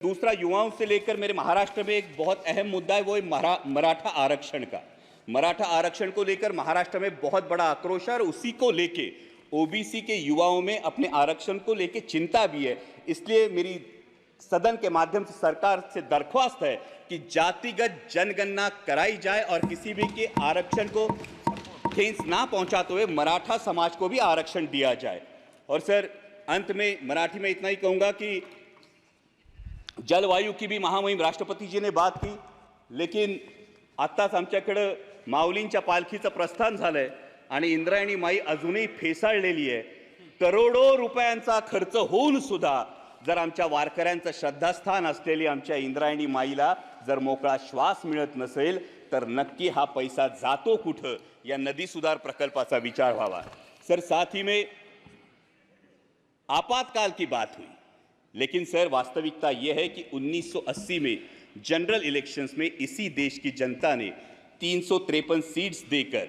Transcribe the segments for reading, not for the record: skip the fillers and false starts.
दूसरा, युवाओं से लेकर मेरे महाराष्ट्र में एक बहुत अहम मुद्दा है, वो है मराठा आरक्षण का। मराठा आरक्षण को लेकर महाराष्ट्र में बहुत बड़ा आक्रोश है और उसी को लेके ओबीसी के युवाओं में अपने आरक्षण को लेके चिंता भी है। इसलिए मेरी सदन के माध्यम से सरकार से दरख्वास्त है कि जातिगत जनगणना कराई जाए और किसी भी के आरक्षण को ठेस ना पहुंचाते हुए मराठा समाज को भी आरक्षण दिया जाए। और सर, अंत में मराठी में इतना ही कहूंगा कि जलवायू की भी महामहिम राष्ट्रपतीजीने बात की, लेकिन आत्ताच आमच्याकडे माऊलींच्या पालखीचं प्रस्थान झालंय आणि इंद्रायणी माई अजूनही फेसाळलेली आहे। करोडो रुपयांचा खर्च होऊन सुद्धा जर आमच्या वारकऱ्यांचं श्रद्धास्थान असलेली आमच्या इंद्रायणी माईला जर मोकळा श्वास मिळत नसेल तर नक्की हा पैसा जातो कुठं, या नदी सुधार प्रकल्पाचा विचार व्हावा। सर, साथ ही में आपातकाल की बात हुई, लेकिन सर वास्तविकता यह है कि 1980 में जनरल इलेक्शंस में इसी देश की जनता ने 353 सीट्स देकर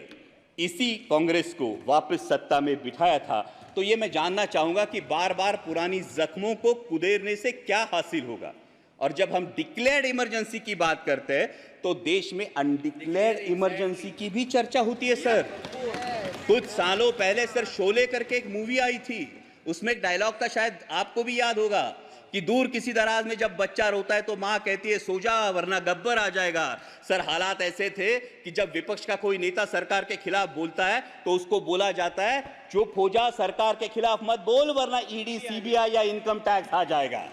इसी कांग्रेस को वापस सत्ता में बिठाया था। तो ये मैं जानना चाहूंगा कि बार बार पुरानी जख्मों को कुदेरने से क्या हासिल होगा। और जब हम डिक्लेयर्ड इमरजेंसी की बात करते हैं तो देश में अनडिक्लेयर्ड इमरजेंसी की भी चर्चा होती है। सर, कुछ सालों पहले सर शोले करके एक मूवी आई थी, उसमें एक डायलॉग था, शायद आपको भी याद होगा, कि दूर किसी दराज में जब बच्चा रोता है तो मां कहती है सो जा वरना गब्बर आ जाएगा। सर, हालात ऐसे थे कि जब विपक्ष का कोई नेता सरकार के खिलाफ बोलता है तो उसको बोला जाता है चुप हो जा, सरकार के खिलाफ मत बोल वरना ईडी, सीबीआई या इनकम टैक्स आ जाएगा।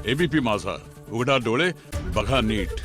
एबीपी माझा, उघडा डोळे बघा नीट।